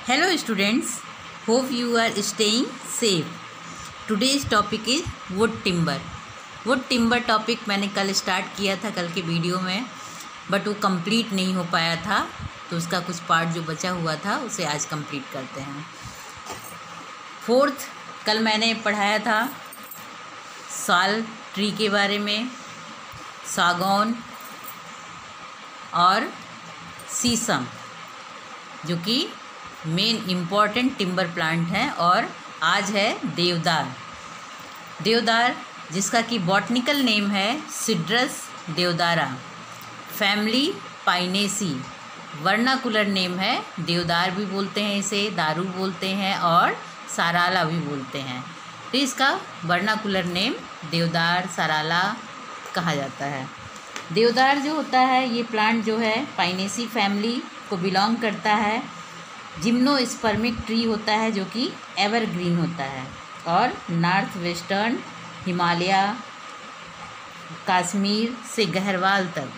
Hello students, hope you are staying safe. Today's topic is wood timber. wood timber topic मैंने कल start किया था कल के वीडियो में, बट वो कंप्लीट नहीं हो पाया था, तो उसका कुछ पार्ट जो बचा हुआ था उसे आज कंप्लीट करते हैं। फोर्थ, कल मैंने पढ़ाया था साल ट्री के बारे में, सागौन और शीशम, जो कि मेन इम्पॉर्टेंट टिम्बर प्लांट है। और आज है देवदार। देवदार जिसका कि बॉटनिकल नेम है Cedrus deodara, family Pinaceae, vernacular name है देवदार भी बोलते हैं, इसे दारू बोलते हैं और साराला भी बोलते हैं। तो इसका वर्नाकुलर नेम देवदार साराला कहा जाता है। देवदार जो होता है ये प्लांट जो है पाइनेसी फैमिली को बिलोंग करता है। जिम्नोस्पर्मिक ट्री होता है जो कि एवरग्रीन होता है, और नॉर्थ वेस्टर्न हिमालय, कश्मीर से गहरवाल तक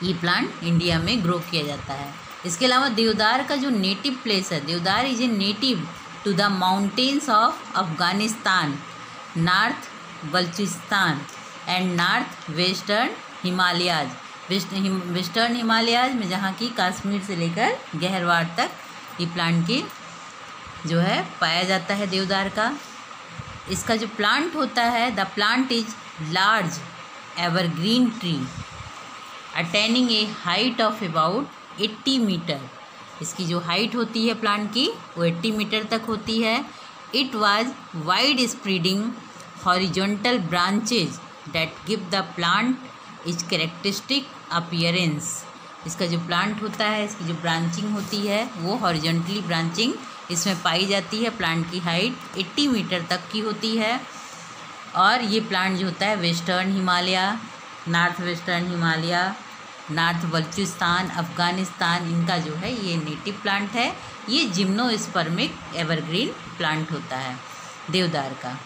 ये प्लांट इंडिया में ग्रो किया जाता है। इसके अलावा देवदार का जो नेटिव प्लेस है, deodar is a native to the mountains of Afghanistan, north Baluchistan and north western Himalayas. Western Himalayas में जहाँ की कश्मीर से लेकर गहरवाल तक ये प्लांट के जो है पाया जाता है देवदार का। इसका जो प्लांट होता है, the plant is large evergreen tree attaining a height of about 80 metre. इसकी जो हाइट होती है प्लांट की वो 80 मीटर तक होती है। It was wide spreading horizontal branches that give the plant is characteristic appearance. इसका जो प्लांट होता है, इसकी जो ब्रांचिंग होती है वो हॉरिजॉन्टली ब्रांचिंग इसमें पाई जाती है। प्लांट की हाइट 80 मीटर तक की होती है। और ये प्लांट जो होता है western Himalaya, north western Himalaya, north Balochistan, Afghanistan, इनका जो है ये नेटिव प्लांट है। ये जिम्नोस्पर्मिक एवरग्रीन प्लांट होता है देवदार का।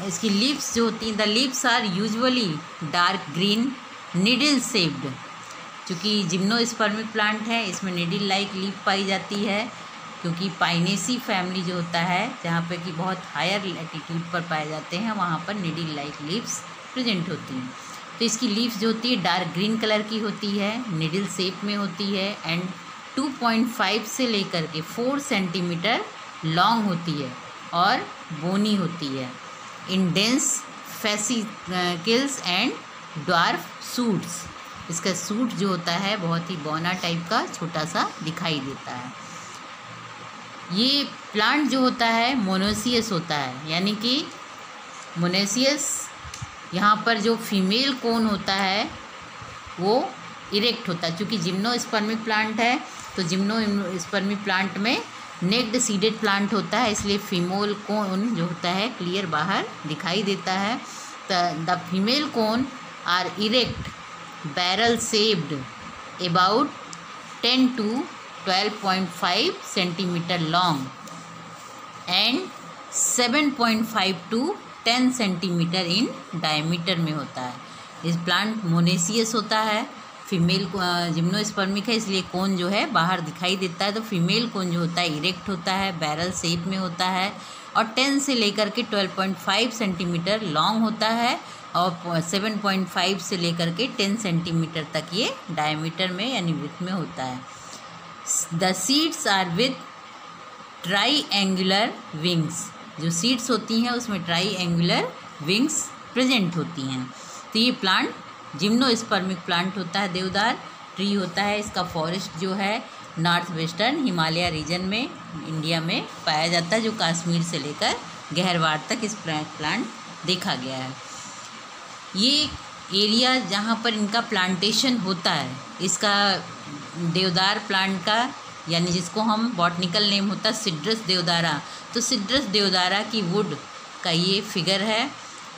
इसकी लीव्स जो होती हैं, the leaves are usually dark green needle shaped. चूँकि जिम्नोस्पर्मिक प्लांट है इसमें निडल लाइक लीफ पाई जाती है, क्योंकि पाइनेसी फैमिली जो होता है जहाँ पे कि बहुत हायर एल्टीट्यूड पर पाए जाते हैं वहाँ पर निडल लाइक लीव्स प्रेजेंट होती हैं। तो इसकी लीव्स जो होती है डार्क ग्रीन कलर की होती है, निडल शेप में होती है एंड 2.5 से लेकर के 4 सेंटीमीटर लॉन्ग होती है और बोनी होती है। In dense fascicles and dwarf suits. इसका सूट जो होता है बहुत ही बौना टाइप का छोटा सा दिखाई देता है। ये प्लांट जो होता है मोनोसियस होता है, यानी कि मोनोसियस यहाँ पर जो फीमेल कोन होता है वो इरेक्ट होता है। चूँकि जिम्नोस्पर्मिक प्लांट है तो जिम्नोस्पर्मिक प्लांट में नेक्ड सीडेड प्लांट होता है, इसलिए फीमेल कोन जो होता है क्लियर बाहर दिखाई देता है। The female cone are erect barrel shaped about 10 to 12.5 centimetre long and 7.5 to 10 centimetre in diameter में होता है। इस प्लांट मोनेसियस होता है, फीमेल जिम्नोस्पर्मिक है इसलिए कोन जो है बाहर दिखाई देता है। तो फीमेल कोन जो होता है इरेक्ट होता है, बैरल शेप में होता है और 10 से लेकर के 12.5 सेंटीमीटर लॉन्ग होता है और 7.5 से लेकर के 10 सेंटीमीटर तक ये डायमीटर में यानी विड्थ में होता है। The seeds are with triangular wings. जो सीड्स होती हैं उसमें ट्राई एंगुलर विंग्स प्रेजेंट होती हैं। तो ये प्लांट जिम्नोस्पर्मिक प्लांट होता है, देवदार ट्री होता है। इसका फॉरेस्ट जो है नॉर्थ वेस्टर्न हिमालय रीजन में इंडिया में पाया जाता है, जो कश्मीर से लेकर गहरवाल तक इस प्लांट देखा गया है। ये एरिया जहाँ पर इनका प्लांटेशन होता है, इसका देवदार प्लांट का यानी जिसको हम बॉटनिकल नेम होता है सिड्रस देवदारा, तो सिड्रस देवदारा की वुड का ये फिगर है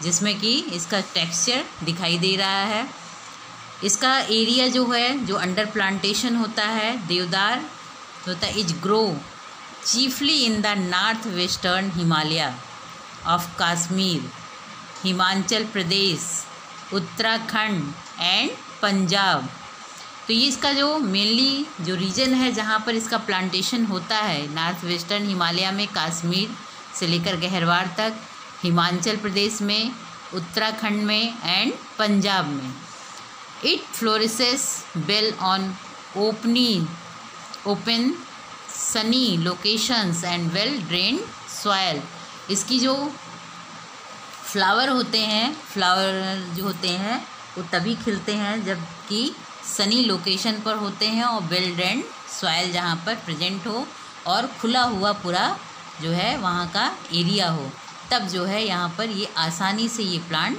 जिसमें कि इसका टेक्सचर दिखाई दे रहा है। इसका एरिया जो है जो अंडर प्लांटेशन होता है देवदार होता है is grow chiefly in the north western Himalaya of Kashmir, Himachal Pradesh, Uttarakhand and Punjab तो ये इसका जो मेनली जो रीजन है जहाँ पर इसका प्लांटेशन होता है, नॉर्थ वेस्टर्न हिमालय में, कश्मीर से लेकर गहरवार तक, हिमाचल प्रदेश में, उत्तराखंड में एंड पंजाब में। It flourishes well on open sunny locations and well drained soil. इसकी जो फ्लावर होते हैं वो तभी खिलते हैं जबकि सनी लोकेशन पर होते हैं और वेल ड्रेन्ड सॉयल जहाँ पर प्रेजेंट हो और खुला हुआ पूरा जो है वहाँ का एरिया हो, तब जो है यहाँ पर ये आसानी से ये प्लांट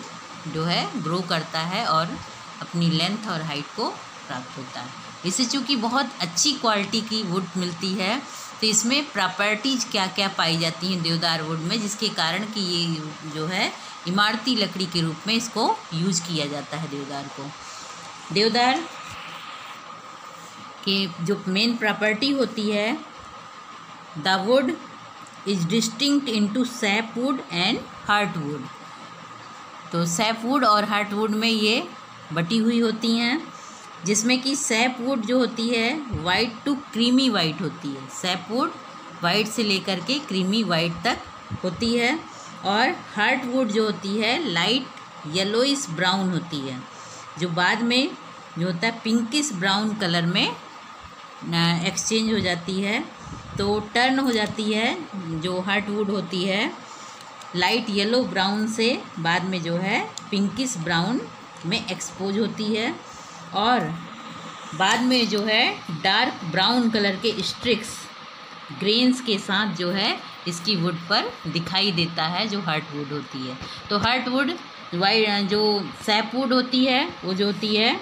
जो है ग्रो करता है और अपनी लेंथ और हाइट को प्राप्त होता है। इसे चूँकि बहुत अच्छी क्वालिटी की वुड मिलती है, तो इसमें प्रॉपर्टीज़ क्या क्या पाई जाती हैं देवदार वुड में, जिसके कारण कि ये जो है इमारती लकड़ी के रूप में इसको यूज़ किया जाता है देवदार को। देवदार के जो मेन प्रॉपर्टी होती है, the wood is distinct into sapwood and heartwood. तो सैपवुड और हार्टवुड में ये बटी हुई होती हैं, जिसमें कि सैपवुड जो होती है वाइट टू क्रीमी वाइट होती है। सैपवुड वाइट से लेकर के क्रीमी वाइट तक होती है, और हार्टवुड जो होती है लाइट येलोइश ब्राउन होती है, जो बाद में जो होता है पिंकिश ब्राउन कलर में एक्सचेंज हो जाती है। तो टर्न हो जाती है जो हार्टवुड होती है लाइट येलो ब्राउन से बाद में जो है पिंकिश ब्राउन में एक्सपोज होती है, और बाद में जो है डार्क ब्राउन कलर के स्ट्रिक्स ग्रेन्स के साथ जो है इसकी वुड पर दिखाई देता है जो हार्टवुड होती है। तो हार्टवुड वाइट जो सैपवुड होती है वो जो होती है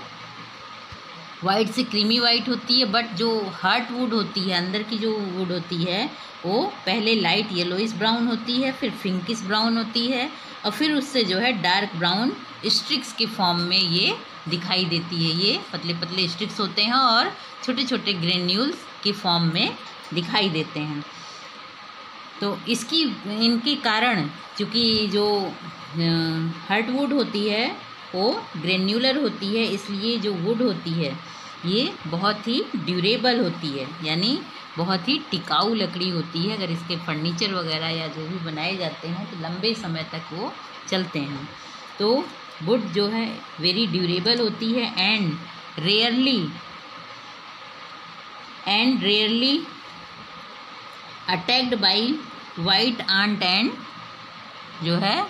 वाइट से क्रीमी वाइट होती है, बट जो हार्टवुड होती है अंदर की जो वुड होती है वो पहले लाइट येलोइश ब्राउन होती है, फिर पिंकिश ब्राउन होती है, और फिर उससे जो है डार्क ब्राउन स्ट्रिक्स के फॉर्म में ये दिखाई देती है। ये पतले पतले स्ट्रिक्स होते हैं और छोटे छोटे ग्रेन्यूल्स के फॉर्म में दिखाई देते हैं। तो इनके कारण चूँकि जो हार्टवुड होती है वो ग्रेन्यूलर होती है, इसलिए जो वुड होती है ये बहुत ही ड्यूरेबल होती है, यानी बहुत ही टिकाऊ लकड़ी होती है। अगर इसके फर्नीचर वगैरह या जो भी बनाए जाते हैं तो लंबे समय तक वो चलते हैं। तो वुड जो है वेरी ड्यूरेबल होती है and rarely attacked by white ant and जो है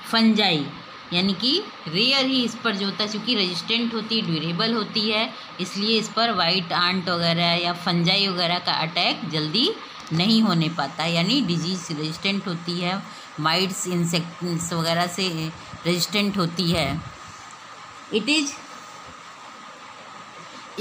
फंजाई, यानी कि रेयर ही इस पर जो होता है, चूँकि रेजिस्टेंट होती है, ड्यूरेबल होती है, इसलिए इस पर वाइट आंट वगैरह या फंजाई वगैरह का अटैक जल्दी नहीं होने पाता, यानी डिजीज रेजिस्टेंट होती है, माइट्स इंसेक्ट्स वगैरह से रेजिस्टेंट होती है। It is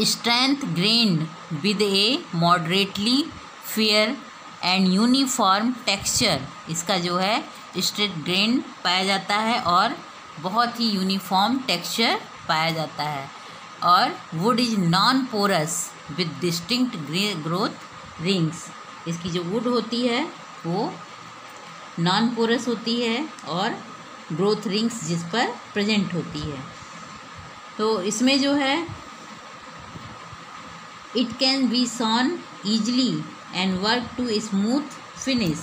strength grand with A moderately fair and uniform texture. इसका जो है स्ट्रेट ग्रेन पाया जाता है और बहुत ही यूनिफॉर्म टेक्सचर पाया जाता है, और wood is non porous with distinct growth rings. इसकी जो वुड होती है वो नॉन पोरस होती है और ग्रोथ रिंग्स जिस पर प्रेजेंट होती है। तो इसमें जो है it can be sawn easily and work to smooth finish.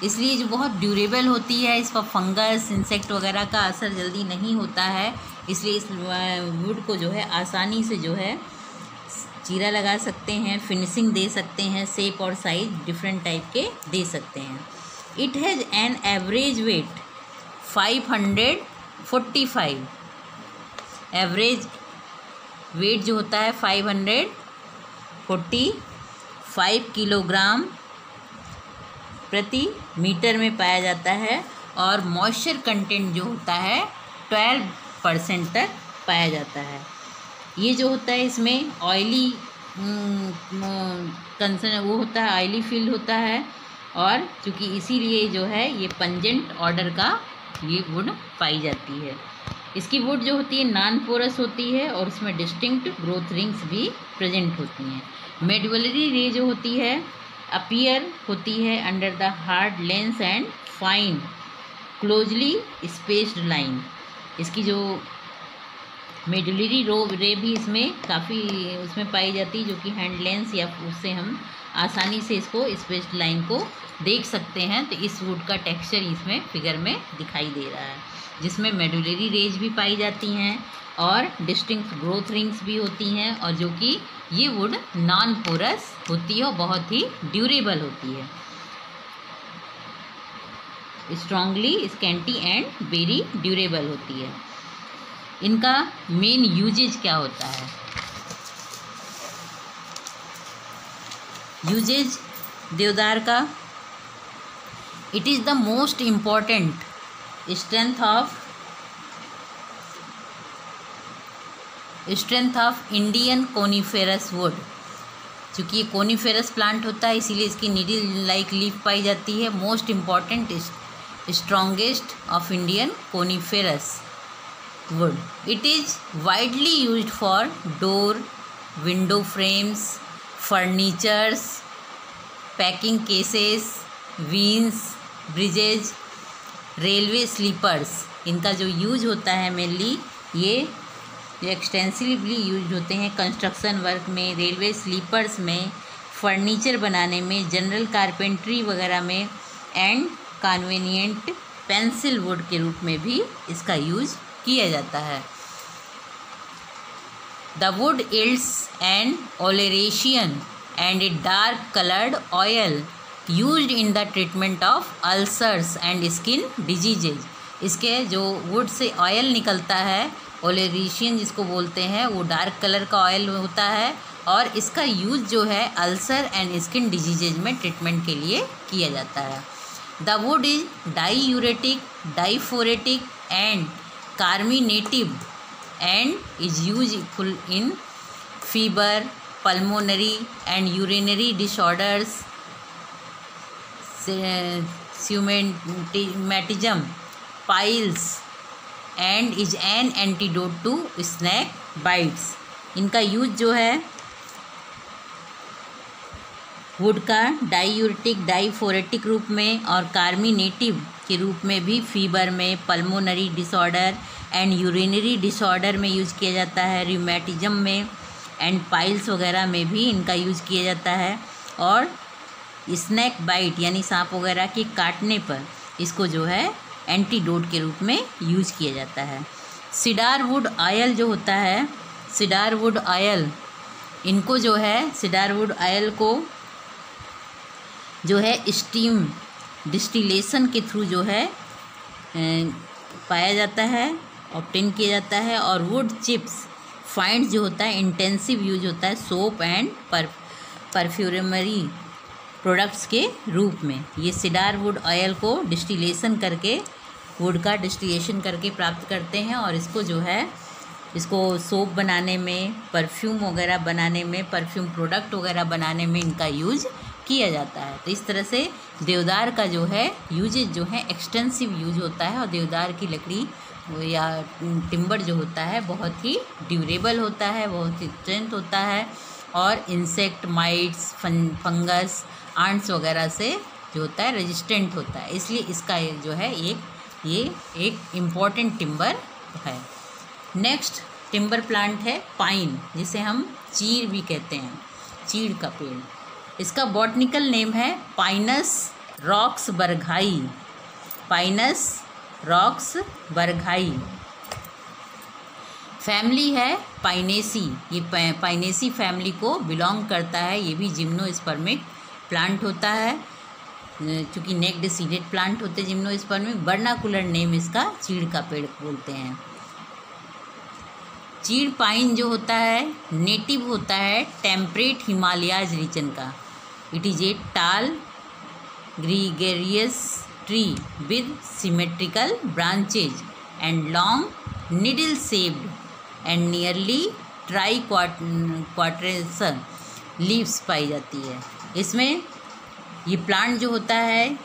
इसलिए जो बहुत ड्यूरेबल होती है, इस पर फंगस इंसेक्ट वगैरह का असर जल्दी नहीं होता है, इसलिए इस वुड को जो है आसानी से जो है चीरा लगा सकते हैं, फिनिशिंग दे सकते हैं, शेप और साइज डिफरेंट टाइप के दे सकते हैं। It has an average weight 545, average weight जो होता है 545 किलोग्राम प्रति मीटर में पाया जाता है, और मॉइस्चर कंटेंट जो होता है 12% तक पाया जाता है। ये जो होता है इसमें ऑयली कंसर्न वो होता है, ऑयली फील होता है, और चूँकि इसीलिए जो है ये पंजेंट ऑर्डर का ये वुड पाई जाती है। इसकी वुड जो होती है नॉन पोरस होती है और उसमें डिस्टिंक्ट ग्रोथ रिंग्स भी प्रेजेंट होती हैं। मेडुलरी रे जो होती है अपीयर होती है under the hard lens and fine closely spaced line. इसकी जो मेडुलरी रे भी इसमें काफ़ी उसमें पाई जाती है, जो कि हैंड लेंस या उससे हम आसानी से इसको स्पेस लाइन को देख सकते हैं। तो इस वुड का टेक्सचर इसमें फिगर में दिखाई दे रहा है, जिसमें मेडुलरी रेज भी पाई जाती हैं और डिस्टिंक्ट ग्रोथ रिंग्स भी होती हैं, और जो कि ये वुड नॉन पोरस होती है और बहुत ही ड्यूरेबल होती है, strongly scanty and very durable होती है। इनका मेन यूजेज क्या होता है? यूजेज देवदार का, it is the most important strength of Indian coniferous would. चूँकि ये कोनिफेरस प्लांट होता है इसीलिए इसकी नीडल लाइक लीफ पाई जाती है। Most important strongest of Indian coniferous wood. It is widely used for door, window frames, furnitures, packing cases, vans, bridges, railway sleepers. इनका जो यूज होता है मेनली ये जो एक्सटेंसिवली यूज होते हैं कंस्ट्रक्शन वर्क में, रेलवे स्लीपर्स में, फर्नीचर बनाने में, जनरल कारपेंट्री वगैरह में, एंड कन्वीनियंट पेंसिल वुड के रूप में भी इसका यूज किया जाता है। The wood yields an oleoresin and a dark coloured oil used in the treatment of ulcers and skin diseases. इसके जो वुड से ऑयल निकलता है, ओलेरेशियन जिसको बोलते हैं, वो डार्क कलर का ऑयल होता है और इसका यूज जो है अल्सर एंड स्किन डिजीजेज में ट्रीटमेंट के लिए किया जाता है। The wood is diuretic, diaphoretic and carminative and is useful in fever, pulmonary and urinary disorders, rheumatism, piles and is an antidote to snake bites। इनका use जो है would का डाईयूरेटिक, डाईफोरेटिक रूप में और कार्मिनेटिव के रूप में भी फीवर में, pulmonary disorder and urinary disorder में यूज़ किया जाता है, रिमेटिज्म में एंड पाइल्स वगैरह में भी इनका यूज़ किया जाता है, और स्नैक बाइट यानी सांप वगैरह के काटने पर इसको जो है एंटीडोट के रूप में यूज़ किया जाता है। सीडार वुड ऑयल जो होता है, सीडार वुड ऑयल, इनको जो है सीडार वुड ऑयल को जो है स्टीम डिस्टिलेशन के थ्रू जो है पाया जाता है, ऑब्टेन किया जाता है, और वुड चिप्स फाइंड जो होता है इंटेंसिव यूज होता है सोप एंड परफ्यूमरी प्रोडक्ट्स के रूप में। ये सीडार वुड ऑयल को डिस्टिलेशन करके, वुड का डिस्टिलेशन करके प्राप्त करते हैं, और इसको जो है इसको सोप बनाने में, परफ्यूम वगैरह बनाने में, परफ्यूम प्रोडक्ट वगैरह बनाने में इनका यूज किया जाता है। तो इस तरह से देवदार का जो है यूजेज जो है एक्सटेंसिव यूज होता है, और देवदार की लकड़ी या टिम्बर जो होता है बहुत ही ड्यूरेबल होता है, बहुत ही स्ट्रेंथ होता है, और इंसेक्ट, माइट्स, फंगस, आंट्स वगैरह से जो होता है रेजिस्टेंट होता है। इसलिए इसका जो है ये एक इम्पॉर्टेंट टिम्बर है। नेक्स्ट टिम्बर प्लांट है पाइन, जिसे हम चीड़ भी कहते हैं, चीड़ का पेड़। इसका बॉटनिकल नेम है Pinus roxburghii, Pinus roxburghii. Family है पाइनेसी, ये पाइनेसी फैमिली को बिलोंग करता है। ये भी जिम्नोस्पर्मिक प्लांट होता है, चूँकि नेक्ड सीडेड प्लांट होते हैं जिम्नोस्पर्मिक। वर्नाकुलर नेम इसका चीड़ का पेड़ बोलते हैं। चीड़ पाइन जो होता है नेटिव होता है टेम्परेट हिमालयाज रीजन का। It is a tall gregarious tree with symmetrical branches and long needle shaped and nearly try quarters leaves पाई जाती है। इसमें ये प्लांट जो होता है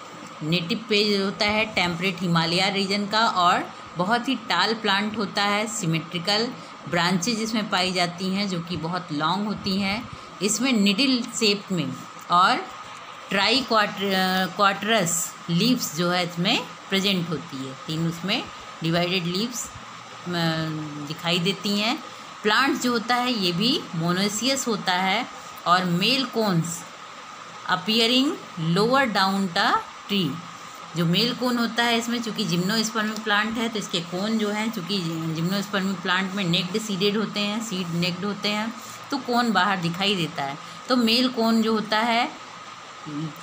नेटिव पेज होता है टेम्परेट हिमालय रीजन का, और बहुत ही टाल प्लांट होता है, सिमेट्रिकल ब्रांचेज इसमें पाई जाती हैं जो कि बहुत लॉन्ग होती हैं। इसमें निडल शेप में और ट्राई क्वार्टरस लीव्स जो है इसमें प्रेजेंट होती है। तीन उसमें डिवाइडेड लीव्स दिखाई देती हैं। प्लांट जो होता है ये भी मोनोसियस होता है और male cones appearing lower down the tree. जो मेल कोन होता है इसमें, चूँकि जिम्नोस्पर्मिक प्लांट है तो इसके कोन जो हैं, चूँकि जिम्नोस्पर्मिक प्लांट में नेक्ड सीडेड होते हैं, सीड नेक्ड होते हैं, तो कोन बाहर दिखाई देता है। तो मेल कोन जो होता है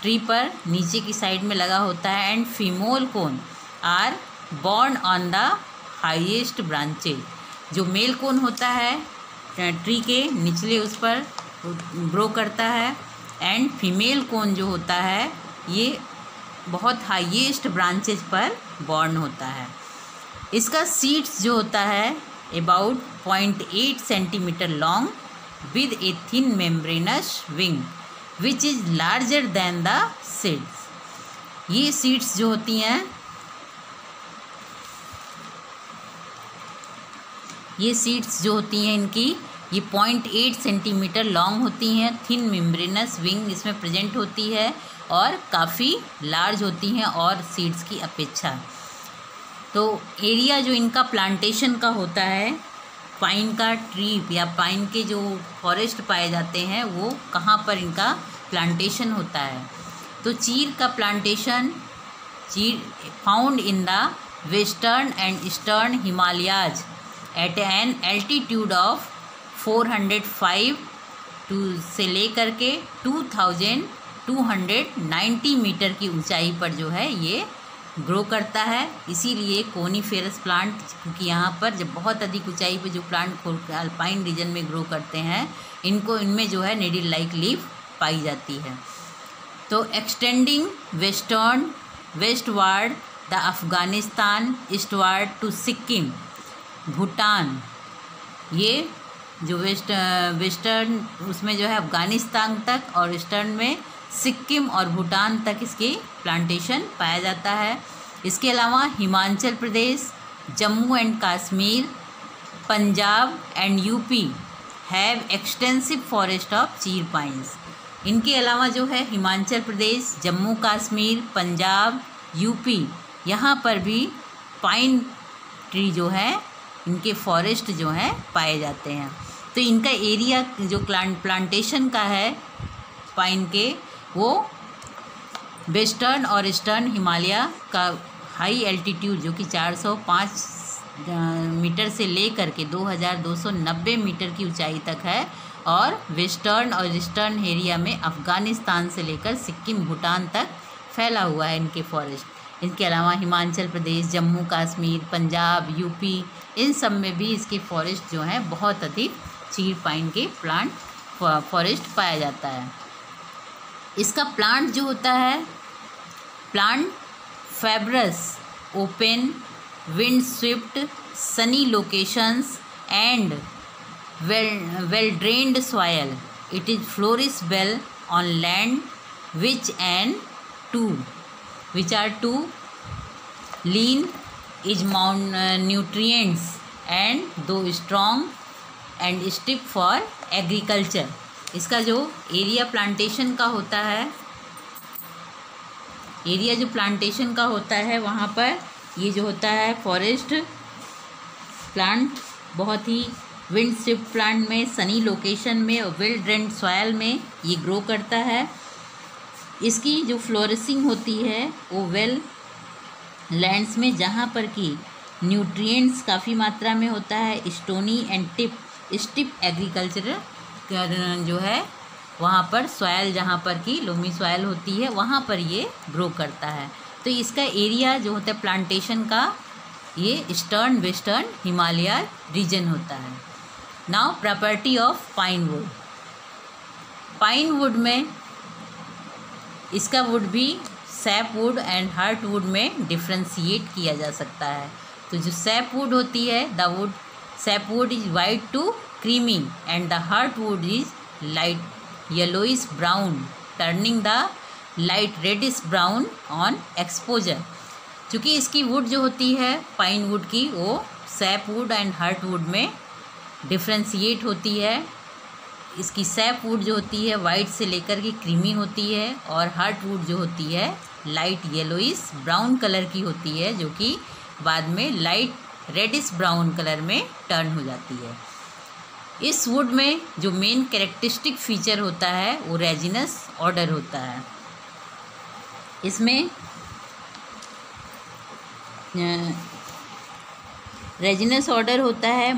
ट्री पर नीचे की साइड में लगा होता है and female cone are borne on the highest branches. जो मेल कोन होता है ट्री के निचले उस पर ग्रो करता है एंड फीमेल कोन जो होता है ये बहुत हाईएस्ट ब्रांचेज पर बॉर्न होता है। इसका सीड्स जो होता है about 0.8 centimetre long with a thin membranes wing which is larger than the seeds. ये सीड्स जो होती हैं, ये सीड्स जो होती हैं इनकी ये 0.8 सेंटीमीटर लॉन्ग होती हैं, थिन मेम्ब्रेनस विंग इसमें प्रेजेंट होती है और काफ़ी लार्ज होती हैं और सीड्स की अपेक्षा। तो एरिया जो इनका प्लांटेशन का होता है, पाइन का ट्री या पाइन के जो फॉरेस्ट पाए जाते हैं वो कहाँ पर इनका प्लांटेशन होता है, तो चीर का plantation chir found in the western and eastern Himalayas at an altitude of 405 से लेकर के 2290 मीटर की ऊंचाई पर जो है ये ग्रो करता है। इसीलिए कोनीफेरस प्लांट, क्योंकि यहाँ पर जब बहुत अधिक ऊंचाई पे जो प्लांट अल्पाइन रीजन में ग्रो करते हैं इनमें जो है नीडल लाइक लीफ पाई जाती है। तो extending westward the Afghanistan, eastward to Sikkim, Bhutan, ये जो वेस्टर्न उसमें जो है अफ़गानिस्तान तक और ईस्टर्न में सिक्किम और भूटान तक इसकी प्लांटेशन पाया जाता है। इसके अलावा Himachal Pradesh, Jammu and Kashmir, Punjab and UP have extensive forest of chir pines. इनके अलावा जो है हिमाचल प्रदेश, जम्मू कश्मीर, पंजाब, यूपी, यहाँ पर भी पाइन ट्री जो है इनके फॉरेस्ट जो हैं पाए जाते हैं। तो इनका एरिया जो प्लांटेशन का है पाइन के, वो वेस्टर्न और ईस्टर्न हिमालय का हाई एल्टीट्यूड जो कि 405 मीटर से लेकर के 2290 मीटर की ऊंचाई तक है, और वेस्टर्न और ईस्टर्न एरिया में अफ़गानिस्तान से लेकर सिक्किम, भूटान तक फैला हुआ है इनके फॉरेस्ट। इनके अलावा हिमाचल प्रदेश, जम्मू कश्मीर, पंजाब, यूपी, इन सब में भी इसके फॉरेस्ट जो हैं बहुत अधिक चीर पाइन के प्लांट फॉरेस्ट पाया जाता है। इसका प्लांट जो होता है, plant fibrous, open, wind Swift, Sunny locations and well drained soil. It is flourish well on land which are too lean is nutrients and though strong and stiff for agriculture. इसका जो area plantation का होता है, area जो plantation का होता है वहाँ पर ये जो होता है फॉरेस्ट प्लांट बहुत ही विंड स्विफ्ट प्लांट में, सनी लोकेशन में और वेल ड्रेन्ड सॉयल में ये ग्रो करता है। इसकी जो फ्लोरिशिंग होती है वो वेल लैंड्स में जहाँ पर कि न्यूट्रिएंट्स काफ़ी मात्रा में होता है, स्टोनी एंड स्टिप एग्रीकल्चर जो है वहाँ पर सॉयल, जहाँ पर कि लोमी सॉयल होती है वहाँ पर ये ग्रो करता है। तो इसका एरिया जो होता है प्लांटेशन का ये ईस्टर्न वेस्टर्न हिमालय रीजन होता है। Now property of pine would. Pine would में इसका वुड भी SAP would and heart would में डिफ्रेंशिएट किया जा सकता है। तो जो सैप वुड होती है, the wood sap wood is white to creamy and the heart wood is light yellowish brown turning the light reddish brown on exposure. चूँकि इसकी वुड जो होती है पाइन वुड की वो SAP would and heart would में differentiate होती है। इसकी सैप वुड जो होती है वाइट से लेकर के क्रीमी होती है और हार्ट वुड जो होती है लाइट येलोइश ब्राउन कलर की होती है, जो कि बाद में लाइट रेडिश ब्राउन कलर में टर्न हो जाती है। इस वुड में जो मेन कैरेक्टरिस्टिक फीचर होता है वो रेजिनस ऑर्डर होता है। इसमें रेजिनस ऑर्डर होता है,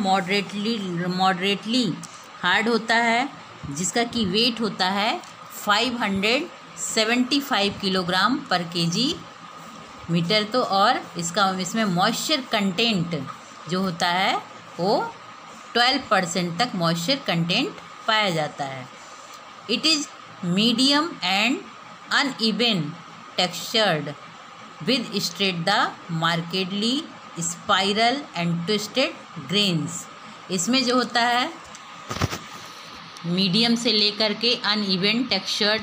मॉडरेटली हार्ड होता है, जिसका कि वेट होता है 575 किलोग्राम पर केजी मीटर। तो और इसमें मॉइस्चर कंटेंट जो होता है वो 12% तक मॉइस्चर कंटेंट पाया जाता है। It is medium and uneven textured with straight the markedly spiral and twisted grains. इसमें जो होता है मीडियम से लेकर के अनइवन टेक्सचर्ड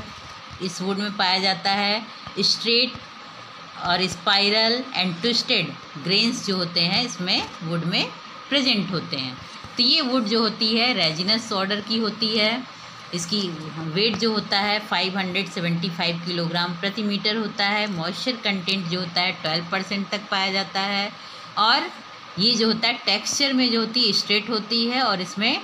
इस वुड में पाया जाता है। स्ट्रेट और स्पाइरल एंड ट्विस्टेड ग्रेन्स जो होते हैं इसमें वुड में प्रेजेंट होते हैं। तो ये वुड जो होती है रेजिनस ऑर्डर की होती है। इसकी वेट जो होता है 575 किलोग्राम प्रति मीटर होता है। मॉइस्चर कंटेंट जो होता है 12% तक पाया जाता है। और ये जो होता है टेक्सचर में जो होती है स्ट्रेट होती है और इसमें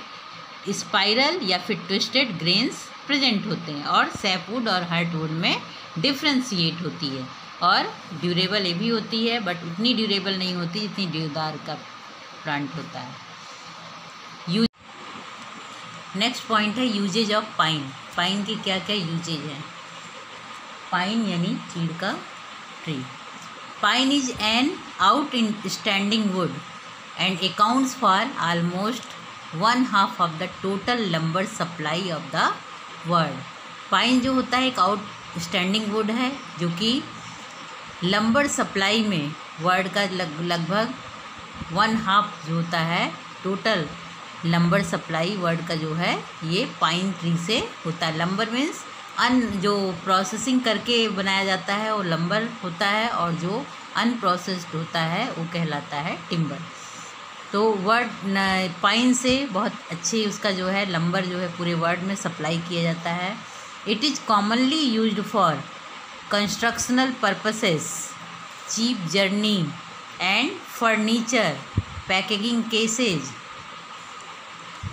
स्पाइरल या फिर ट्विस्टेड ग्रेन्स प्रेजेंट होते हैं। और सैपवुड और हार्टवुड में डिफ्रेंशिएट होती है। और ड्यूरेबल ये भी होती है, बट उतनी ड्यूरेबल नहीं होती जितनी देवदार का प्लांट होता है। नेक्स्ट पॉइंट है यूजेज ऑफ पाइन। पाइन के क्या क्या यूजेज हैं। पाइन यानी चीड़ का tree. Pine is an outstanding would and accounts for almost 1/2 of the total lumbar supply of the world. Pine जो होता है एक आउटस्टैंडिंग वुड है जो कि लंबर सप्लाई में वर्ल्ड का लगभग 1/2 जो होता है टोटल लंबर सप्लाई वर्ल्ड का जो है ये पाइन ट्री से होता है। लंबर मीन्स जो प्रोसेसिंग करके बनाया जाता है वो लंबर होता है, और जो अनप्रोसेस्ड होता है वो कहलाता है टिम्बर। तो वर्ल्ड पाइन से बहुत अच्छे उसका जो है लंबर जो है पूरे वर्ल्ड में सप्लाई किया जाता है। It is commonly used for constructional purposes, cheap जर्नी and furniture, packaging cases,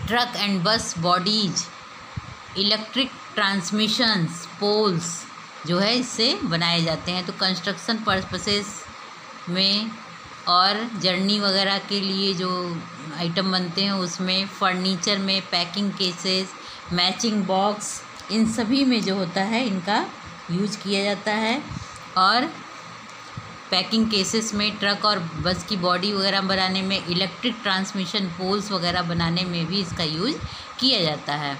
truck and bus bodies, electric transmissions poles जो है इससे बनाए जाते हैं। तो कंस्ट्रक्शन पर्पसेस में और जर्नी वगैरह के लिए जो आइटम बनते हैं उसमें, फर्नीचर में, पैकिंग केसेस, मैचिंग बॉक्स, इन सभी में जो होता है इनका यूज किया जाता है। और पैकिंग केसेस में, ट्रक और बस की बॉडी वगैरह बनाने में, इलेक्ट्रिक ट्रांसमिशन पोल्स वगैरह बनाने में भी इसका यूज किया जाता है।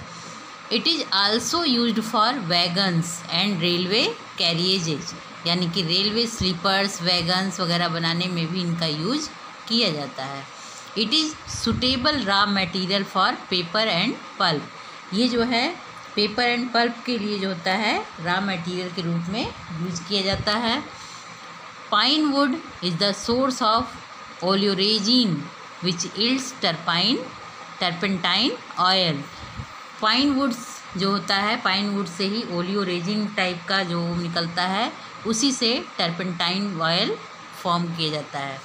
It is also used for wagons and railway carriages, यानी कि रेलवे स्लीपर्स, वैगन्स वगैरह बनाने में भी इनका यूज किया जाता है। It is suitable raw material for paper and pulp. ये जो है पेपर एंड पल्प के लिए जो होता है रॉ मटेरियल के रूप में यूज किया जाता है। Pine wood is the source of oleoresin which yields turpentine oil. Pine woods जो होता है, pine would say he oleoresin type का जो निकलता है उसी से टर्पेंटाइन ऑयल फॉर्म किया जाता है।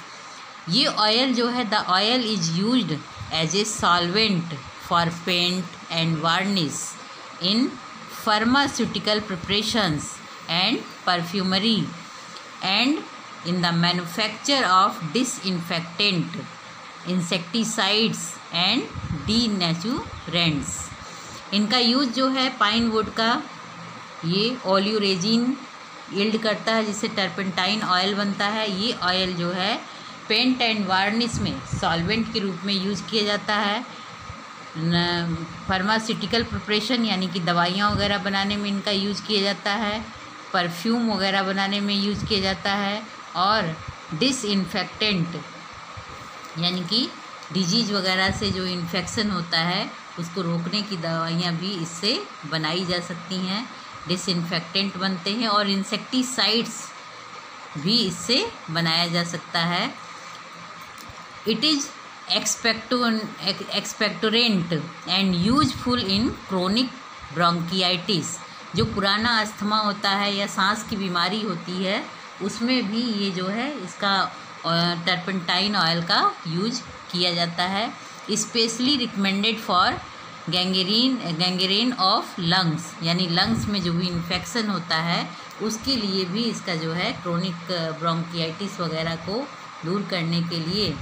ये ऑयल जो है, the oil is used as a solvent for paint and varnish in pharmaceutical preparations and perfumery and in the manufacture of disinfectant, insecticides and denaturants। इनका यूज जो है पाइन वुड का, ये ओलियोरेजिन यील्ड करता है जिससे टर्पेंटाइन ऑयल बनता है। ये ऑयल जो है पेंट एंड वार्निश में सॉल्वेंट के रूप में यूज किया जाता है। फार्मास्यूटिकल प्रिपरेशन यानी कि दवाइयाँ वगैरह बनाने में इनका यूज़ किया जाता है। परफ्यूम वगैरह बनाने में यूज़ किया जाता है। और डिसइंफेक्टेंट यानी कि डिजीज वगैरह से जो इन्फेक्शन होता है उसको रोकने की दवाइयाँ भी इससे बनाई जा सकती हैं, डिसइंफेक्टेंट बनते हैं। और इंसेक्टिसाइड्स भी इससे बनाया जा सकता है। It is expectorant and useful in chronic bronchitis. जो पुराना अस्थमा होता है या सांस की बीमारी होती है उसमें भी ये जो है इसका टर्पेंटाइन ऑयल का यूज किया जाता है। Specially recommended for gangrene of lungs, यानी लंग्स में जो भी इन्फेक्शन होता है उसके लिए भी इसका जो है क्रोनिक ब्रोंकियाइटिस वगैरह को दूर करने के लिए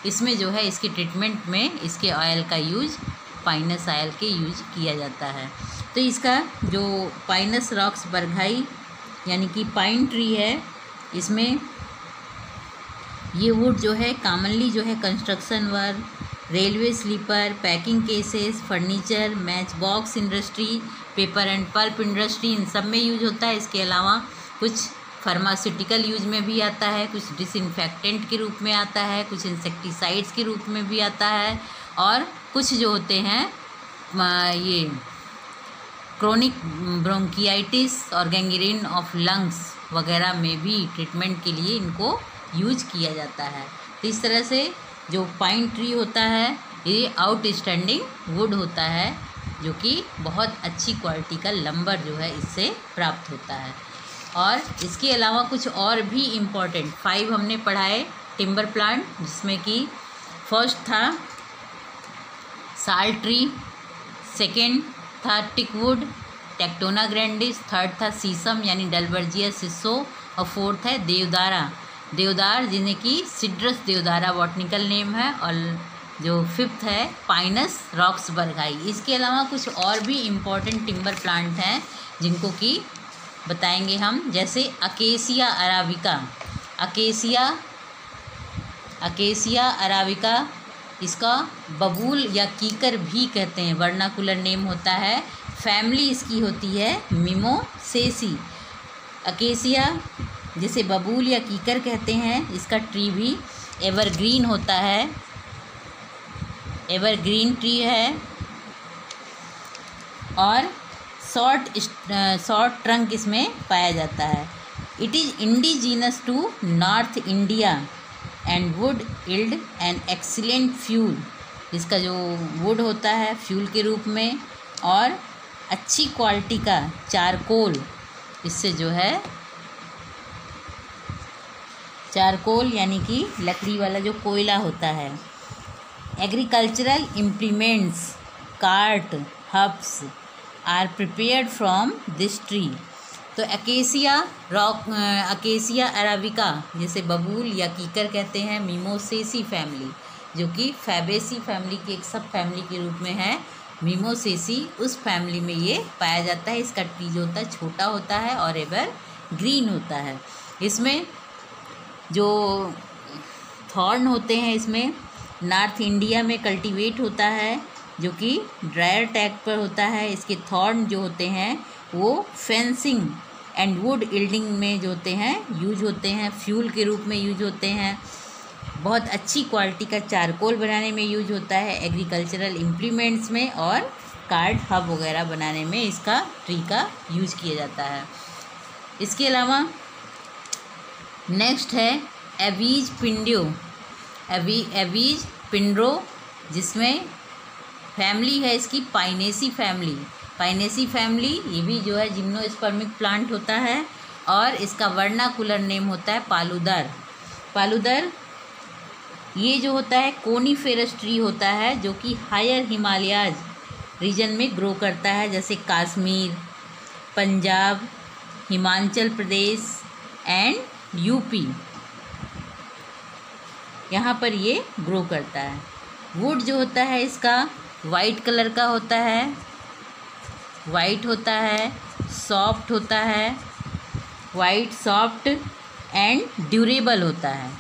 इसमें जो है इसके ट्रीटमेंट में इसके ऑयल का यूज पाइनस ऑयल के यूज किया जाता है। तो इसका जो पाइनस रॉक्स बर्गाई यानी कि पाइन ट्री है, इसमें ये वुड जो है कॉमनली जो है construction work, railway sleeper, packing cases, furniture, match box industry, paper and pulp industry, इन सब में यूज होता है। इसके अलावा कुछ फार्मास्यूटिकल यूज में भी आता है, कुछ डिसइंफेक्टेंट के रूप में आता है, कुछ इंसेक्टिसाइड्स के रूप में भी आता है, और कुछ जो होते हैं ये क्रोनिक ब्रोंकियाइटिस और गैंग्रीन ऑफ लंग्स वगैरह में भी ट्रीटमेंट के लिए इनको यूज किया जाता है। तो इस तरह से जो पाइन ट्री होता है ये आउटस्टैंडिंग वुड होता है, जो कि बहुत अच्छी क्वालिटी का लंबर जो है इससे प्राप्त होता है। और इसके अलावा कुछ और भी इम्पोर्टेंट 5 हमने पढ़ाए टिम्बर प्लांट, जिसमें कि फर्स्ट था साल ट्री, सेकेंड था टिकवुड टेक्टोना ग्रैंडिस, थर्ड था सीसम यानी डलबर्जिया सिसो, और फोर्थ है देवदार जिन्हें कि सिड्रस देवदारा बॉटनिकल नेम है, और जो फिफ्थ है पाइनस रॉक्स बर्गाई। इसके अलावा कुछ और भी इम्पोर्टेंट टिम्बर प्लांट हैं जिनको कि बताएंगे हम, जैसे अकेसिया अराबिका, इसका बबूल या कीकर भी कहते हैं, वर्नाकुलर नेम होता है। फैमिली इसकी होती है मिमोसेसी। अकेसिया जिसे बबूल या कीकर कहते हैं, इसका ट्री भी एवरग्रीन होता है, एवरग्रीन ट्री है, और शॉर्ट ट्रंक इसमें पाया जाता है। It is indigenous to north India and wood yield an excellent fuel. इसका जो वुड होता है फ्यूल के रूप में, और अच्छी क्वालिटी का चारकोल, इससे जो है चारकोल यानी कि लकड़ी वाला जो कोयला होता है। Agricultural implements, cart, hubs are prepared from this tree. तो अकेसिया अराबिका जिसे बबूल या कीकर कहते हैं, मिमोसेसी फैमिली जो कि फैबेसी फैमिली की एक सब फैमिली के रूप में है, मिमोसेसी उस फैमिली में ये पाया जाता है। इसका ट्री जो होता है छोटा होता है और एवर ग्रीन होता है। इसमें जो थॉर्न होते हैं इसमें नॉर्थ इंडिया में कल्टीवेट होता है, जो कि ड्रायर टैग पर होता है। इसके थॉर्न जो होते हैं वो फेंसिंग एंड वुड इल्डिंग में जो होते हैं यूज होते हैं, फ्यूल के रूप में यूज होते हैं। बहुत अच्छी क्वालिटी का चारकोल बनाने में यूज होता है, एग्रीकल्चरल इम्प्लीमेंट्स में, और कार्ड हब वगैरह बनाने में इसका ट्री का यूज किया जाता है। इसके अलावा नेक्स्ट है एवीज पिंड्रो, जिसमें फैमिली है इसकी पाइनेसी फैमिली। ये भी जो है जिम्नोस्पर्मिक प्लांट होता है, और इसका वर्नाकुलर नेम होता है पालुदर। ये जो होता है कोनीफेरस ट्री होता है, जो कि हायर हिमालयाज रीजन में ग्रो करता है, जैसे कश्मीर, पंजाब, हिमाचल प्रदेश एंड यूपी, यहाँ पर ये ग्रो करता है। वुड जो होता है इसका वाइट कलर का होता है, सॉफ्ट होता है, वाइट सॉफ्ट एंड ड्यूरेबल होता है।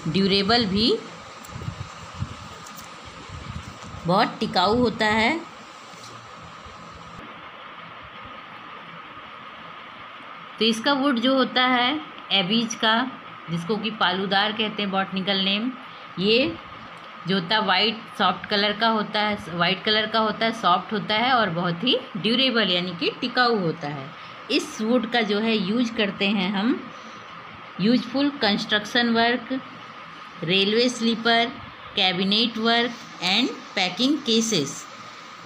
ड्यूरेबल भी बहुत टिकाऊ होता है। तो इसका वुड जो होता है एबीज का, जिसको कि पालूदार कहते हैं बॉटनिकल नेम, ये जो होता है वाइट कलर का होता है, सॉफ्ट होता है और बहुत ही ड्यूरेबल यानी कि टिकाऊ होता है। इस वुड का जो है यूज करते हैं हम useful construction work, railway sleeper, cabinet work and packing cases.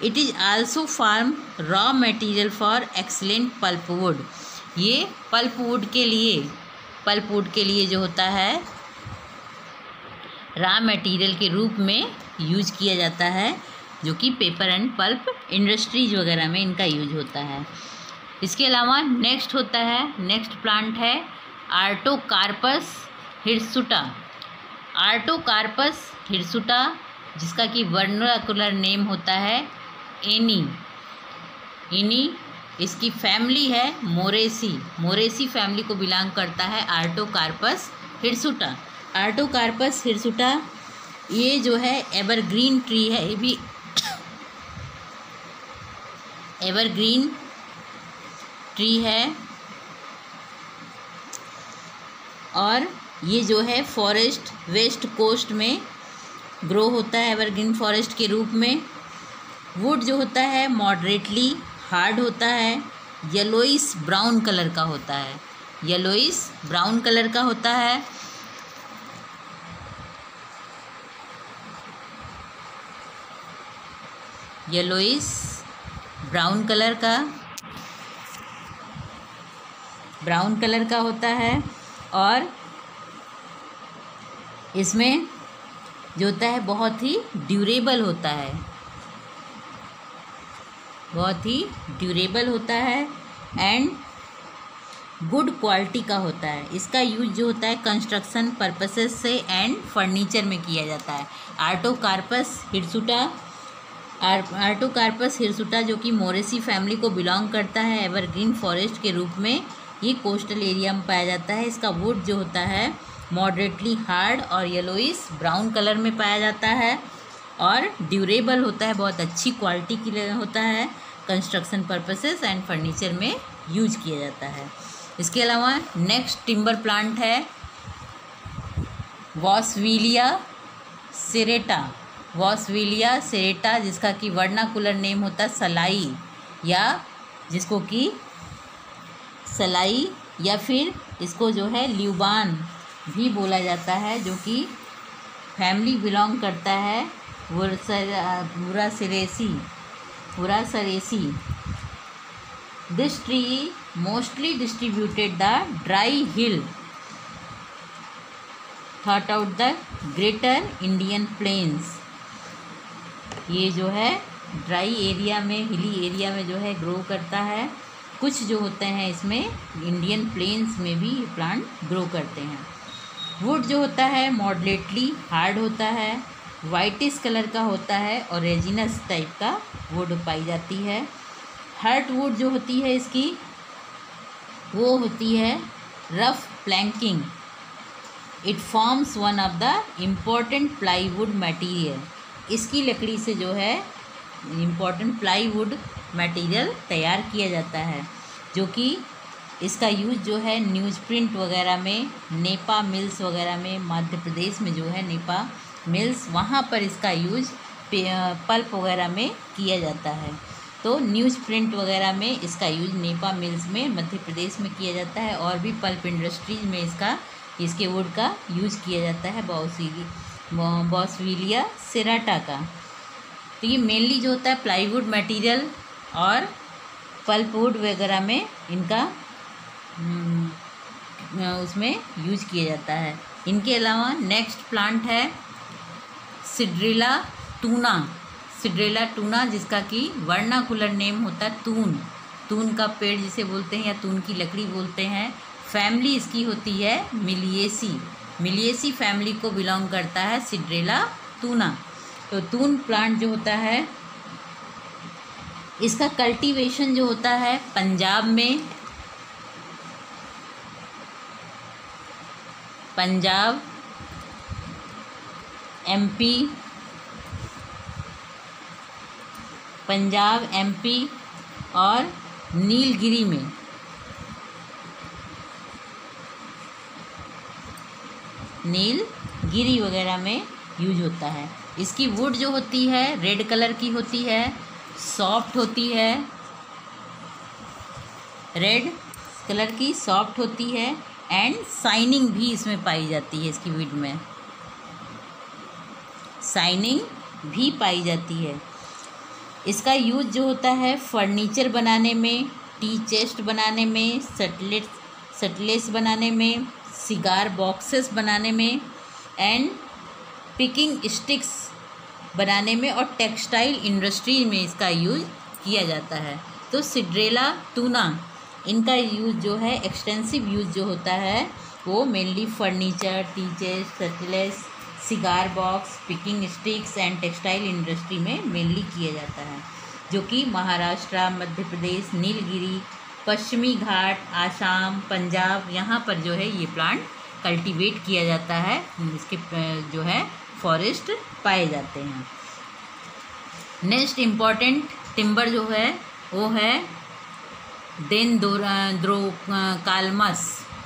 It is also form raw material for excellent pulp wood. ये पल्प वुड के लिए जो होता है रॉ मटेरियल के रूप में यूज किया जाता है, जो कि पेपर एंड पल्प इंडस्ट्रीज वगैरह में इनका यूज होता है। इसके अलावा नेक्स्ट प्लांट है आर्टोकार्पस हिरसुटा। आर्टोकार्पस हिरसुटा, जिसका कि वर्नाकुलर नेम होता है इनी। इसकी फैमिली है मोरेसी फैमिली को बिलोंग करता है आर्टोकार्पस हिरसुटा। आर्टोकार्पस हिरसुटा ये जो है एवरग्रीन ट्री है, ये भी एवरग्रीन ट्री है, और ये जो है फॉरेस्ट वेस्ट कोस्ट में ग्रो होता है एवरग्रीन फॉरेस्ट के रूप में। वुड जो होता है मॉडरेटली हार्ड होता है, येलोइस ब्राउन कलर का होता है, येलोइस ब्राउन कलर का होता है। येलोइस ब्राउन कलर का होता है, और इसमें जो होता है बहुत ही ड्यूरेबल होता है, बहुत ही ड्यूरेबल होता है एंड गुड क्वालिटी का होता है। इसका यूज जो होता है कंस्ट्रक्शन पर्पसेस से एंड फर्नीचर में किया जाता है। आर्टोकार्पस हिरसुटा जो कि मोरेसी फैमिली को बिलोंग करता है एवरग्रीन फॉरेस्ट के रूप में, ये कोस्टल एरिया में पाया जाता है। इसका वुड जो होता है मॉडरेटली हार्ड और येलोइस ब्राउन कलर में पाया जाता है, और ड्यूरेबल होता है, बहुत अच्छी क्वालिटी की होता है, कंस्ट्रक्शन पर्पसेस एंड फर्नीचर में यूज किया जाता है। इसके अलावा नेक्स्ट टिम्बर प्लांट है बॉसविलिया सेरेटा, जिसका कि वर्नाकुलर नेम होता है सलाई, या फिर इसको जो है ल्यूबान भी बोला जाता है, जो कि फैमिली बिलोंग करता है वुरासरेसी। This tree mostly distributed the dry hill थॉट आउट द ग्रेटर इंडियन प्लेन्स। ये जो है ड्राई एरिया में, हिली एरिया में जो है ग्रो करता है। कुछ जो होते हैं इसमें इंडियन प्लेन्स में भी ये प्लांट ग्रो करते हैं। वुड जो होता है मॉडरेटली हार्ड होता है, वाइटिश कलर का होता है, और रेजिनस टाइप का वुड पाई जाती है। हर्ट वुड जो होती है इसकी, वो होती है rough planking. It forms one of the important plywood material. इसकी लकड़ी से जो है इम्पॉर्टेंट प्लाईवुड मटेरियल तैयार किया जाता है, जो कि इसका यूज जो है न्यूज़ प्रिंट वगैरह में, नेपा मिल्स वगैरह में, मध्य प्रदेश में जो है नेपा मिल्स, वहाँ पर इसका यूज पल्प वगैरह में किया जाता है। तो न्यूज़ प्रिंट वगैरह में इसका यूज नेपा मिल्स में मध्य प्रदेश में किया जाता है, और भी पल्प इंडस्ट्रीज में इसके वुड का यूज किया जाता है बॉसविलिया सेरेटा का। तो ये मेनली जो होता है प्लाईवुड मटेरियल और पल्प वुड वगैरह में इनका उसमें यूज किया जाता है। इनके अलावा नेक्स्ट प्लांट है सिड्रेला टूना, जिसका कि वर्नाकुलर नेम होता है तून का पेड़ जिसे बोलते हैं, या तून की लकड़ी बोलते हैं। फैमिली इसकी होती है मिलिएसी फैमिली को बिलोंग करता है सिड्रेला टूना। तो तून प्लांट जो होता है इसका कल्टीवेशन जो होता है पंजाब, एमपी और नीलगिरी में। नीलगिरी वगैरह में यूज होता है। इसकी वुड जो होती है रेड कलर की होती है, सॉफ्ट होती है, रेड कलर की सॉफ्ट होती है, एंड शाइनिंग भी इसमें पाई जाती है। इसकी वुड में शाइनिंग भी पाई जाती है। इसका यूज जो होता है फर्नीचर बनाने में, टी चेस्ट बनाने में, सटलेस बनाने में, सिगार बॉक्सेस बनाने में एंड पिकिंग स्टिक्स बनाने में और टेक्सटाइल इंडस्ट्री में इसका यूज किया जाता है। तो सिड्रेला टूना, इनका यूज़ जो है एक्सटेंसिव यूज़ जो होता है वो mainly furniture, tea chests, shuttles, cigar box, picking sticks and textile industry में मेनली किया जाता है, जो कि महाराष्ट्र, मध्य प्रदेश, नीलगिरी, पश्चिमी घाट, आसाम, पंजाब, यहाँ पर जो है ये प्लांट कल्टीवेट किया जाता है। इसके जो है फॉरेस्ट पाए जाते हैं। नेक्स्ट इम्पॉर्टेंट टिम्बर जो है वो है डेंड्रोकाल्मस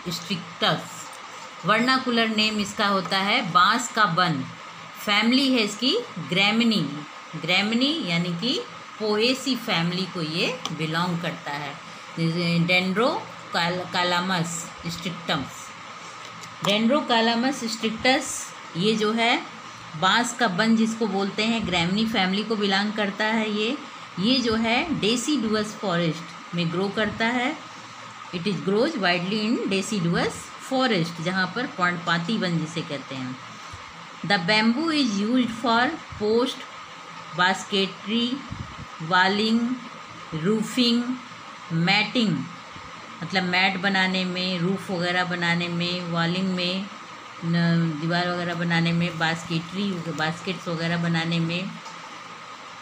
स्ट्रिक्टस। वर्नाकुलर नेम इसका होता है बांस का वन। फैमिली है इसकी ग्रैमिनी यानी कि पोएसी फैमिली को ये बिलोंग करता है। डेंड्रोकालामस स्ट्रिक्टस ये जो है बांस का वन जिसको बोलते हैं, ग्रैमिनी फैमिली को बिलोंग करता है। ये जो है डेसिडुअस फॉरेस्ट में ग्रो करता है। It is grows widely in deciduous forest, जहाँ पर पर्णपाती वन जिसे कहते हैं। The bamboo is used for post, basketry, walling, roofing, matting, मतलब मैट बनाने में, रूफ वगैरह बनाने में, वालिंग में, दीवार वगैरह बनाने में, बास्केट्स वगैरह बनाने में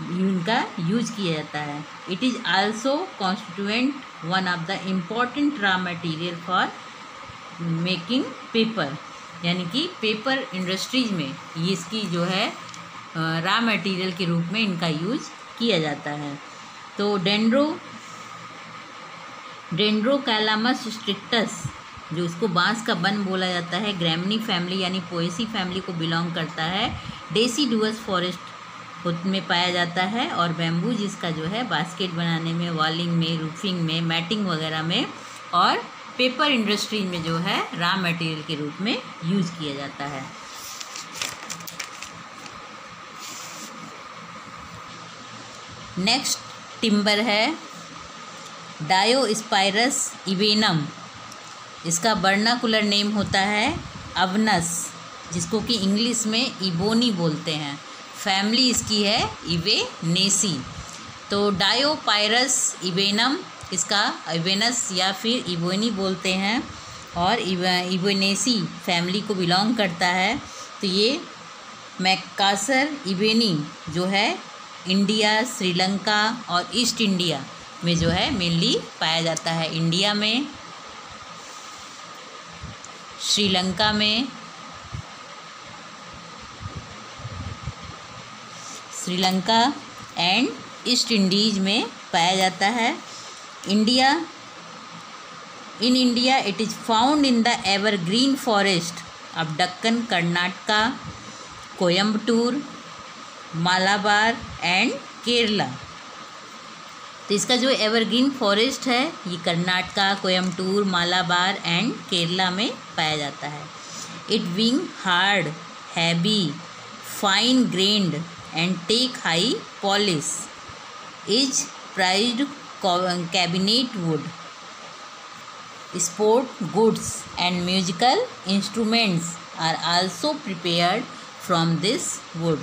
इनका यूज किया जाता है। It is also constituent one of the important raw material for making paper, यानी कि पेपर इंडस्ट्रीज में ये इसकी जो है रॉ मटेरियल के रूप में इनका यूज किया जाता है। तो डेंड्रोकालामस स्ट्रिक्टस जो इसको बांस का वन बोला जाता है, ग्रैमिनी फैमिली यानी पोएसी फैमिली को बिलोंग करता है, डेसिडुअस फॉरेस्ट में पाया जाता है, और बैम्बू जिसका जो है बास्केट बनाने में, वॉलिंग में, रूफिंग में, मैटिंग वगैरह में और पेपर इंडस्ट्री में जो है रॉ मटेरियल के रूप में यूज किया जाता है। नेक्स्ट टिम्बर है डायोस्पायरस इबेनम। इसका वर्नाकुलर नेम होता है अवनस, जिसको कि इंग्लिश में इबोनी बोलते हैं। फैमिली इसकी है इवेनेसी। तो डायोपायरस इबेनम इसका इबेनस या फिर इबोनी बोलते हैं और इबोनेसी फैमिली को बिलोंग करता है। तो ये मैकासर इबेनी जो है इंडिया, श्रीलंका और ईस्ट इंडिया में जो है मेनली पाया जाता है। इंडिया में, श्रीलंका में, एंड ईस्ट इंडीज में पाया जाता है। In India it is found in the evergreen forest of Deccan, Karnataka, Coimbatore, Malabar and Kerala. तो इसका जो एवरग्रीन फॉरेस्ट है ये कर्नाटका, कोयम्बटूर, मालाबार एंड केरला में पाया जाता है। It being hard, heavy, fine grained and take high polish, is prized cabinet wood, sport goods and musical instruments are also prepared from this wood.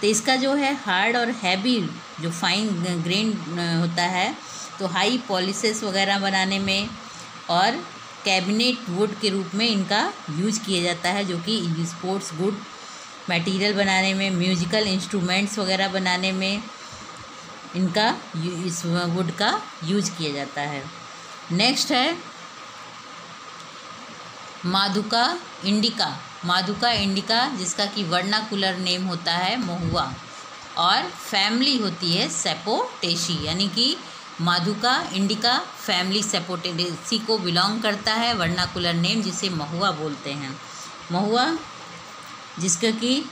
तो इसका जो है हार्ड और हैवी जो फाइन ग्रेन होता है, तो हाई पॉलिशेस वगैरह बनाने में और कैबिनेट वुड के रूप में इनका यूज किया जाता है, जो कि स्पोर्ट्स गुड मटेरियल बनाने में, म्यूजिकल इंस्ट्रूमेंट्स वगैरह बनाने में इनका इस वुड का यूज किया जाता है। नेक्स्ट है माधुका इंडिका जिसका कि वर्नाकुलर नेम होता है महुआ और फैमिली होती है सेपोटेसी, यानी कि माधुका इंडिका फैमिली सेपोटेसी को बिलोंग करता है। वर्नाकुलर नेम जिसे महुआ बोलते हैं। महुआ जिसका कि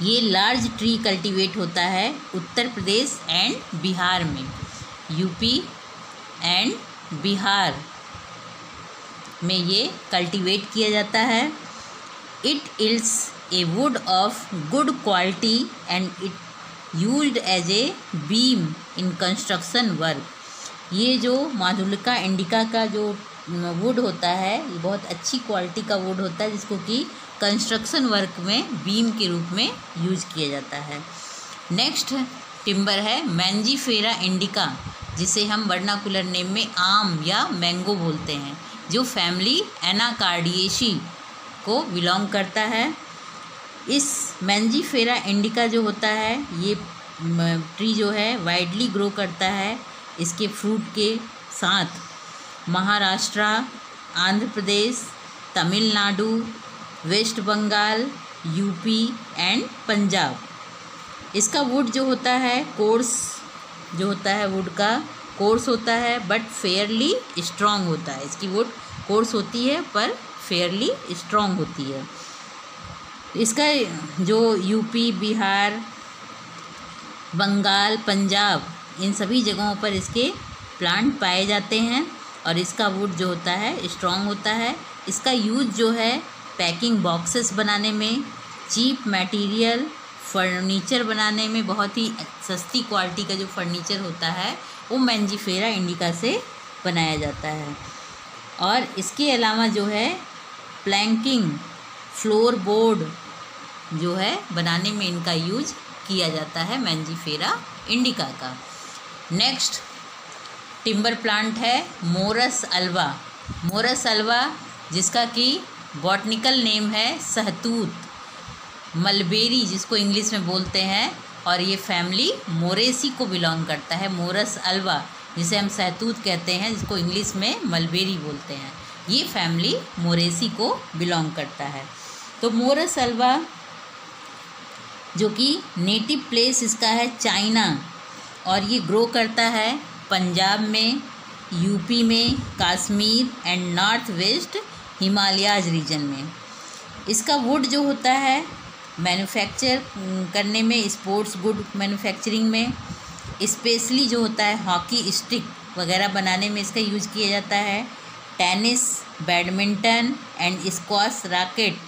ये लार्ज ट्री कल्टीवेट होता है उत्तर प्रदेश एंड बिहार में, यूपी एंड बिहार में ये कल्टीवेट किया जाता है। It yields a wood of good quality and it used as a beam in construction work. ये जो माधुलिका इंडिका का जो वुड होता है ये बहुत अच्छी क्वालिटी का वुड होता है, जिसको कि कंस्ट्रक्शन वर्क में बीम के रूप में यूज किया जाता है। नेक्स्ट टिम्बर है मैंजीफेरा इंडिका, जिसे हम वर्नाकुलर नेम में आम या मैंगो बोलते हैं, जो फैमिली एनाकार्डिएशी को बिलोंग करता है। इस मैंजीफेरा इंडिका जो होता है ये ट्री जो है वाइडली ग्रो करता है। इसके फ्रूट के साथ Maharashtra, Andhra Pradesh, Tamil Nadu, West Bengal, UP and Punjab. इसका वुड जो होता है कोर्स जो होता है, वुड का कोर्स होता है बट फेयरली स्ट्रॉन्ग होता है। इसकी वुड कोर्स होती है पर फेयरली स्ट्रॉन्ग होती है। इसका जो यूपी, बिहार, बंगाल, पंजाब इन सभी जगहों पर इसके प्लांट पाए जाते हैं और इसका वुड जो होता है स्ट्रॉन्ग होता है। इसका यूज जो है पैकिंग बॉक्सेस बनाने में, चीप मटेरियल फर्नीचर बनाने में, बहुत ही सस्ती क्वालिटी का जो फर्नीचर होता है वो मैंजीफेरा इंडिका से बनाया जाता है। और इसके अलावा जो है प्लैंकिंग, फ्लोर बोर्ड जो है बनाने में इनका यूज किया जाता है मैंजीफेरा इंडिका का। नेक्स्ट टिम्बर प्लांट है मोरस अल्वा। मोरस अल्वा जिसका कि बॉटनिकल नेम है सहतूत मलबेरी, जिसको इंग्लिश में बोलते हैं, और ये फैमिली मोरेसी को बिलोंग करता है। मोरस अल्वा जिसे हम सहतूत कहते हैं, जिसको इंग्लिश में मलबेरी बोलते हैं, ये फैमिली मोरेसी को बिलोंग करता है। तो मोरस अल्वा जो कि नेटिव प्लेस इसका है चाइना, और ये ग्रो करता है पंजाब में, यूपी में, Kashmir and north west Himalayas region में। इसका वुड जो होता है मैन्युफैक्चर करने में, स्पोर्ट्स गुड मैन्युफैक्चरिंग में, स्पेशली जो होता है हॉकी स्टिक वगैरह बनाने में इसका यूज़ किया जाता है। Tennis, badminton and squash racket,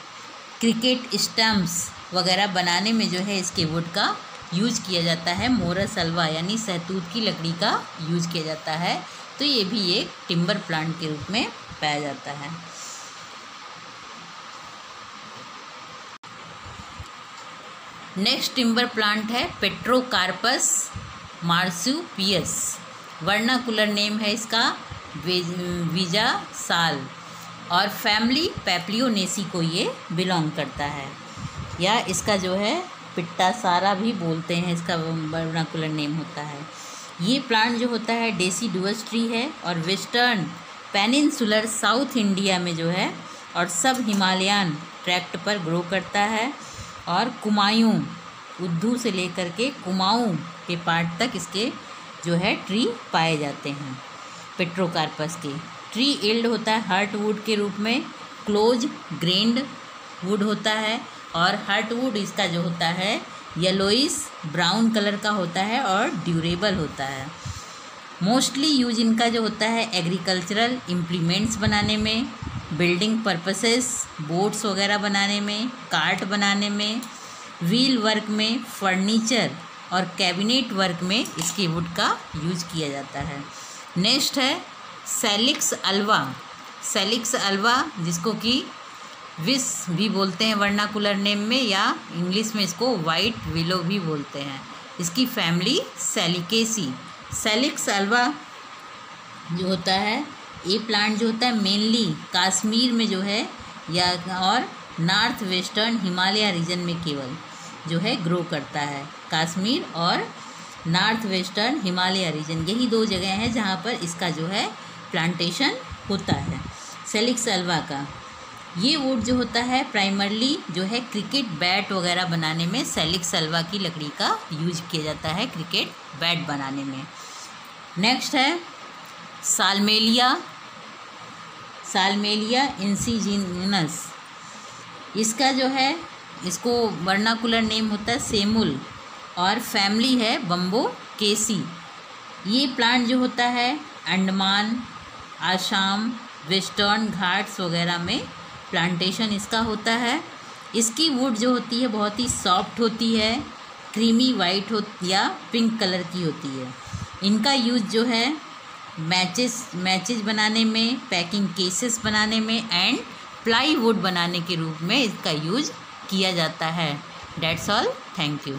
cricket stumps वगैरह बनाने में जो है इसके वुड का यूज किया जाता है। मोरस अल्वा यानी सहतूत की लकड़ी का यूज किया जाता है। तो ये भी एक टिम्बर प्लांट के रूप में पाया जाता है। नेक्स्ट टिम्बर प्लांट है पेट्रोकार्पस मार्सुपियस। वर्नाकुलर नेम है इसका वीजा साल, और फैमिली पैप्लियोनेसी को ये बिलोंग करता है, या इसका जो है पिट्टा सारा भी बोलते हैं, इसका वर्नाकुलर नेम होता है। ये प्लांट जो होता है डेसिडुअस ट्री है और वेस्टर्न पेनिनसुलर साउथ इंडिया में जो है और सब हिमालयन ट्रैक्ट पर ग्रो करता है, और कुमायूं उद्धू से लेकर के कुमाऊं के पार्ट तक इसके जो है ट्री पाए जाते हैं पेट्रोकार्पस के। ट्री इल्ड होता है हर्ट वुड के रूप में, क्लोज ग्रेन्ड वुड होता है, और हर्ट वुड इसका जो होता है येलोइश ब्राउन कलर का होता है और ड्यूरेबल होता है। मोस्टली यूज इनका जो होता है एग्रीकल्चरल इम्प्लीमेंट्स बनाने में, बिल्डिंग पर्पसेस, बोट्स वगैरह बनाने में, कार्ट बनाने में, व्हील वर्क में, फर्नीचर और कैबिनेट वर्क में इसके वुड का यूज किया जाता है। नेक्स्ट है सेलिक्स अल्वा। सेलिक्स अल्वा जिसको कि विस भी बोलते हैं वर्नाकुलर नेम में, या इंग्लिश में इसको वाइट विलो भी बोलते हैं। इसकी फैमिली सेलिकेसी। सेलिक्स अल्वा जो होता है ये प्लांट जो होता है मेनली कश्मीर में जो है या और नॉर्थ वेस्टर्न हिमालय रीजन में केवल जो है ग्रो करता है। कश्मीर और नॉर्थ वेस्टर्न हिमालय रीजन यही दो जगह हैं जहाँ पर इसका जो है प्लांटेशन होता है सेलिक्स अल्वा का। ये वुड जो होता है प्राइमरली जो है क्रिकेट बैट वगैरह बनाने में सेलिक्स अल्वा की लकड़ी का यूज किया जाता है क्रिकेट बैट बनाने में। नेक्स्ट है सालमेलिया। सालमेलिया इंसिजिनस। इसका जो है इसको वर्नाकुलर नेम होता है सेमुल और फैमिली है बम्बो केसी। ये प्लांट जो होता है अंडमान, आसाम, वेस्टर्न घाट्स वगैरह में प्लांटेशन इसका होता है। इसकी वुड जो होती है बहुत ही सॉफ्ट होती है, क्रीमी वाइट हो या पिंक कलर की होती है। इनका यूज जो है मैचेस बनाने में, पैकिंग केसेस बनाने में एंड प्लाईवुड बनाने के रूप में इसका यूज किया जाता है। That's all, thank you.